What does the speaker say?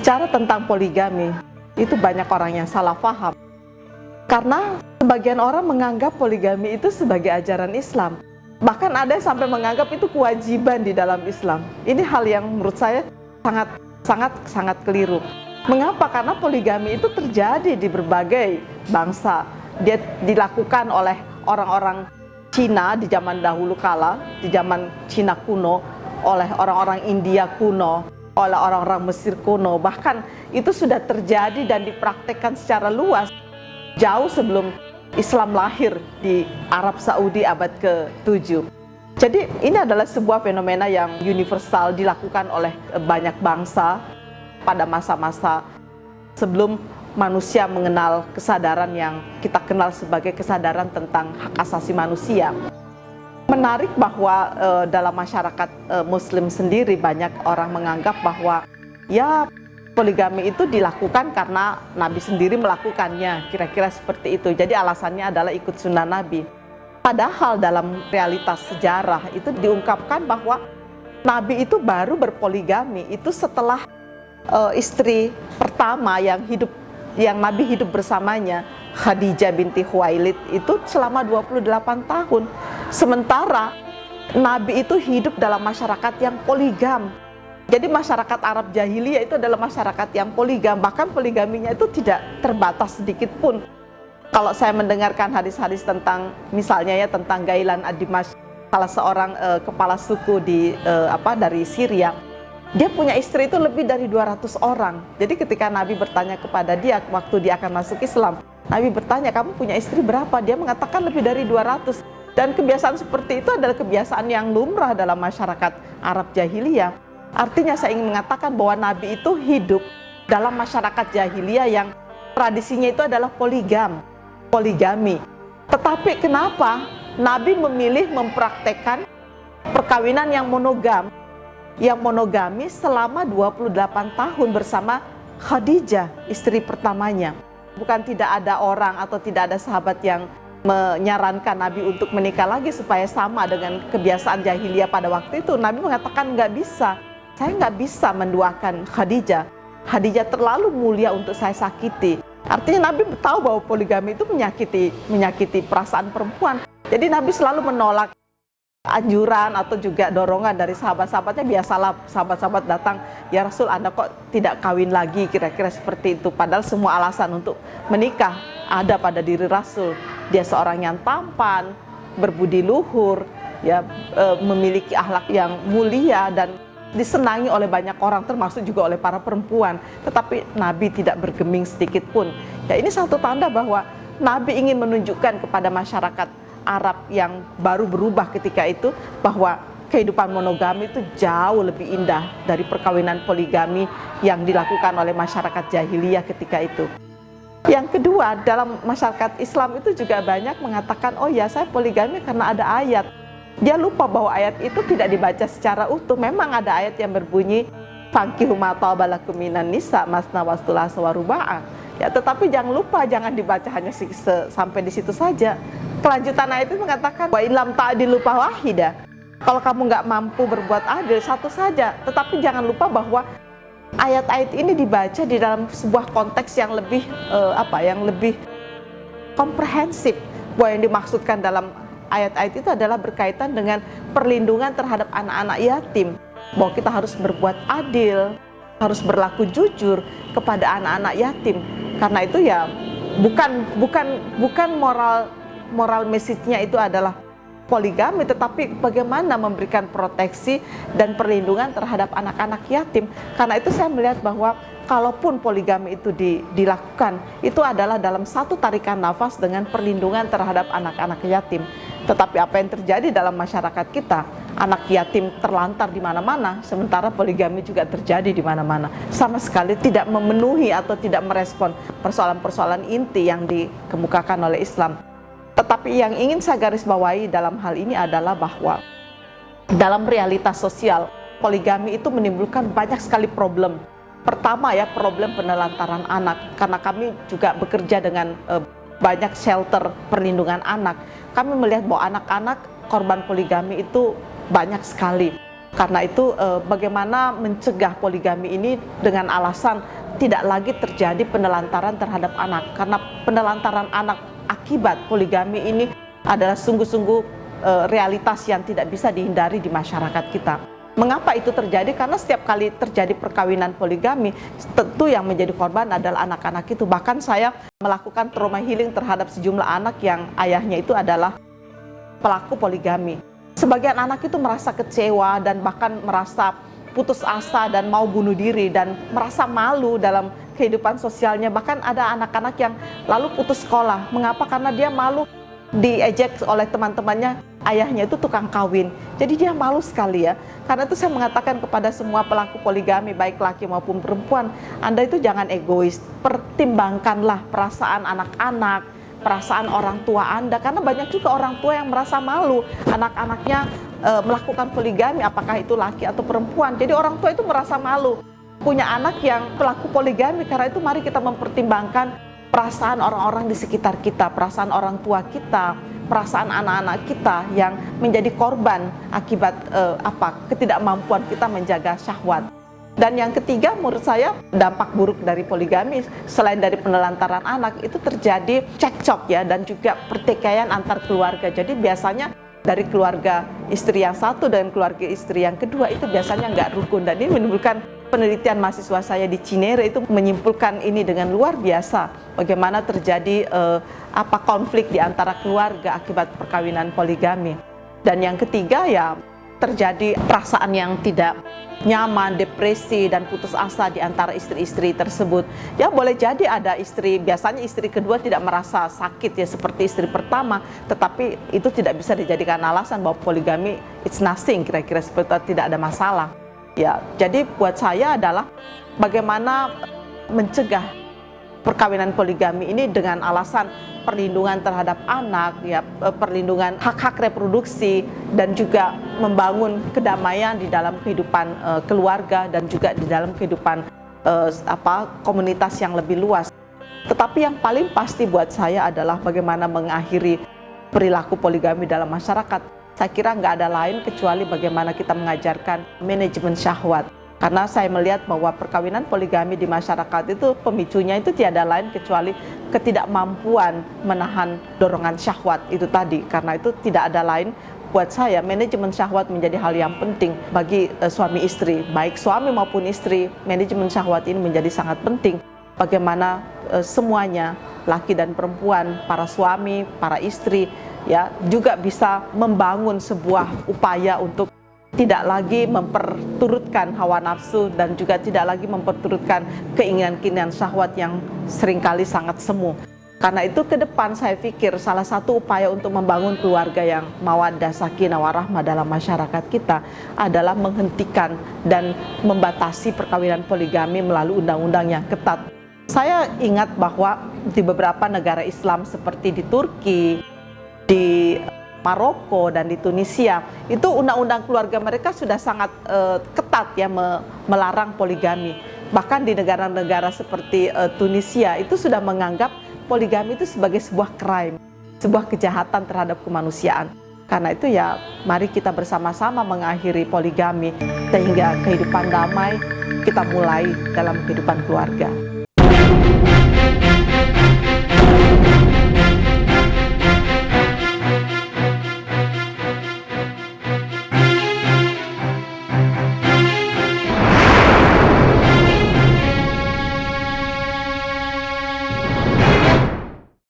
Bicara tentang poligami, itu banyak orang yang salah paham. Karena sebagian orang menganggap poligami itu sebagai ajaran Islam. Bahkan ada yang sampai menganggap itu kewajiban di dalam Islam. Ini hal yang menurut saya sangat keliru. Mengapa? Karena poligami itu terjadi di berbagai bangsa. Dia dilakukan oleh orang-orang Cina di zaman dahulu kala, di zaman Cina kuno, oleh orang-orang India kuno, oleh orang-orang Mesir kuno. Bahkan itu sudah terjadi dan dipraktekkan secara luas jauh sebelum Islam lahir di Arab Saudi abad ke-7. Jadi ini adalah sebuah fenomena yang universal dilakukan oleh banyak bangsa pada masa-masa sebelum manusia mengenal kesadaran yang kita kenal sebagai kesadaran tentang hak asasi manusia. Menarik bahwa dalam masyarakat Muslim sendiri banyak orang menganggap bahwa ya poligami itu dilakukan karena Nabi sendiri melakukannya, kira-kira seperti itu. Jadi alasannya adalah ikut sunnah Nabi. Padahal dalam realitas sejarah itu diungkapkan bahwa Nabi itu baru berpoligami itu setelah istri pertama yang Nabi hidup bersamanya, Khadijah binti Khuwailid, itu selama 28 tahun. Sementara Nabi itu hidup dalam masyarakat yang poligam. Jadi masyarakat Arab jahiliyah itu adalah masyarakat yang poligam, bahkan poligaminya itu tidak terbatas sedikit pun. Kalau saya mendengarkan hadis-hadis tentang misalnya ya tentang Gailan ad-Dimashq, salah seorang kepala suku dari Syria, dia punya istri itu lebih dari 200 orang. Jadi ketika Nabi bertanya kepada dia waktu dia akan masuk Islam, Nabi bertanya, kamu punya istri berapa? Dia mengatakan lebih dari 200. Dan kebiasaan seperti itu adalah kebiasaan yang lumrah dalam masyarakat Arab jahiliyah. Artinya saya ingin mengatakan bahwa Nabi itu hidup dalam masyarakat jahiliyah yang tradisinya itu adalah poligami. Tetapi kenapa Nabi memilih mempraktekkan perkawinan yang monogami selama 28 tahun bersama Khadijah, istri pertamanya. Bukan tidak ada orang atau tidak ada sahabat yang menyarankan Nabi untuk menikah lagi supaya sama dengan kebiasaan jahiliyah pada waktu itu. Nabi mengatakan nggak bisa. Saya nggak bisa menduakan Khadijah. Khadijah terlalu mulia untuk saya sakiti. Artinya Nabi tahu bahwa poligami itu menyakiti perasaan perempuan. Jadi Nabi selalu menolak anjuran atau juga dorongan dari sahabat-sahabatnya. Biasalah sahabat-sahabat datang, ya Rasul, Anda kok tidak kawin lagi, kira-kira seperti itu. Padahal semua alasan untuk menikah ada pada diri Rasul. Dia seorang yang tampan, berbudi luhur, ya, memiliki akhlak yang mulia dan disenangi oleh banyak orang, termasuk juga oleh para perempuan. Tetapi Nabi tidak bergeming sedikit pun. Ya, ini satu tanda bahwa Nabi ingin menunjukkan kepada masyarakat Arab yang baru berubah ketika itu bahwa kehidupan monogami itu jauh lebih indah dari perkawinan poligami yang dilakukan oleh masyarakat jahiliyah ketika itu. Yang kedua, dalam masyarakat Islam itu juga banyak mengatakan, oh ya saya poligami karena ada ayat. Dia lupa bahwa ayat itu tidak dibaca secara utuh. Memang ada ayat yang berbunyi fankihu ma taba lakum minan nisa masna wa thulatsa wa ruba'a. Ya, tetapi jangan lupa, jangan dibaca hanya sampai di situ saja. Kelanjutan ayat itu mengatakan wa illam ta'dilu fawahida. Kalau kamu nggak mampu berbuat adil, satu saja. Tetapi jangan lupa bahwa ayat-ayat ini dibaca di dalam sebuah konteks yang lebih lebih komprehensif. Bahwa yang dimaksudkan dalam ayat-ayat itu adalah berkaitan dengan perlindungan terhadap anak-anak yatim. Bahwa kita harus berbuat adil, harus berlaku jujur kepada anak-anak yatim. Karena itu ya bukan moral message-nya itu adalah poligami, tetapi bagaimana memberikan proteksi dan perlindungan terhadap anak-anak yatim. Karena itu saya melihat bahwa kalaupun poligami itu dilakukan, itu adalah dalam satu tarikan nafas dengan perlindungan terhadap anak-anak yatim. Tetapi apa yang terjadi dalam masyarakat kita, anak yatim terlantar di mana-mana, sementara poligami juga terjadi di mana-mana. Sama sekali tidak memenuhi atau tidak merespon persoalan-persoalan inti yang dikemukakan oleh Islam. Tetapi yang ingin saya garis bawahi dalam hal ini adalah bahwa dalam realitas sosial, poligami itu menimbulkan banyak sekali problem. Pertama ya, problem penelantaran anak. Karena kami juga bekerja dengan banyak shelter perlindungan anak. Kami melihat bahwa anak-anak korban poligami itu banyak sekali. Karena itu bagaimana mencegah poligami ini dengan alasan tidak lagi terjadi penelantaran terhadap anak. Karena penelantaran anak akibat poligami ini adalah sungguh-sungguh realitas yang tidak bisa dihindari di masyarakat kita. Mengapa itu terjadi? Karena setiap kali terjadi perkawinan poligami, tentu yang menjadi korban adalah anak-anak itu. Bahkan saya melakukan trauma healing terhadap sejumlah anak yang ayahnya itu adalah pelaku poligami. Sebagian anak itu merasa kecewa dan bahkan merasa putus asa dan mau bunuh diri dan merasa malu dalam kehidupan sosialnya. Bahkan ada anak-anak yang lalu putus sekolah. Mengapa? Karena dia malu diejek oleh teman-temannya, ayahnya itu tukang kawin. Jadi dia malu sekali ya. Karena itu saya mengatakan kepada semua pelaku poligami, baik laki maupun perempuan, Anda itu jangan egois. Pertimbangkanlah perasaan anak-anak, perasaan orang tua Anda. Karena banyak juga orang tua yang merasa malu anak-anaknya melakukan poligami, apakah itu laki atau perempuan. Jadi orang tua itu merasa malu punya anak yang pelaku poligami. Karena itu mari kita mempertimbangkan perasaan orang-orang di sekitar kita, perasaan orang tua kita, perasaan anak-anak kita yang menjadi korban akibat ketidakmampuan kita menjaga syahwat. Dan yang ketiga, menurut saya dampak buruk dari poligami selain dari penelantaran anak itu terjadi cekcok ya, dan juga pertikaian antar keluarga. Jadi biasanya dari keluarga istri yang satu dan keluarga istri yang kedua itu biasanya nggak rukun, dan ini menimbulkan, penelitian mahasiswa saya di Cinere itu menyimpulkan ini dengan luar biasa, bagaimana terjadi konflik di antara keluarga akibat perkawinan poligami. Dan yang ketiga ya terjadi perasaan yang tidak nyaman, depresi dan putus asa di antara istri-istri tersebut. Ya boleh jadi ada istri, biasanya istri kedua tidak merasa sakit ya seperti istri pertama, tetapi itu tidak bisa dijadikan alasan bahwa poligami it's nothing, kira-kira seperti itu, tidak ada masalah. Ya, jadi buat saya adalah bagaimana mencegah perkawinan poligami ini dengan alasan perlindungan terhadap anak, ya, perlindungan hak-hak reproduksi, dan juga membangun kedamaian di dalam kehidupan keluarga dan juga di dalam kehidupan komunitas yang lebih luas. Tetapi yang paling pasti buat saya adalah bagaimana mengakhiri perilaku poligami dalam masyarakat. Saya kira nggak ada lain kecuali bagaimana kita mengajarkan manajemen syahwat. Karena saya melihat bahwa perkawinan poligami di masyarakat itu pemicunya itu tiada lain kecuali ketidakmampuan menahan dorongan syahwat itu tadi. Karena itu tidak ada lain, buat saya manajemen syahwat menjadi hal yang penting bagi suami istri. Baik suami maupun istri, manajemen syahwat ini menjadi sangat penting. Bagaimana semuanya, laki dan perempuan, para suami, para istri, ya juga bisa membangun sebuah upaya untuk tidak lagi memperturutkan hawa nafsu dan juga tidak lagi memperturutkan keinginan-keinginan syahwat yang seringkali sangat semu. Karena itu ke depan saya pikir salah satu upaya untuk membangun keluarga yang mawaddah, sakinah, warahmah dalam masyarakat kita adalah menghentikan dan membatasi perkawinan poligami melalui undang-undang yang ketat. Saya ingat bahwa di beberapa negara Islam seperti di Turki, di Maroko dan di Tunisia, itu undang-undang keluarga mereka sudah sangat ketat ya, melarang poligami. Bahkan di negara-negara seperti Tunisia itu sudah menganggap poligami itu sebagai sebuah crime, sebuah kejahatan terhadap kemanusiaan. Karena itu ya mari kita bersama-sama mengakhiri poligami sehingga kehidupan damai kita mulai dalam kehidupan keluarga.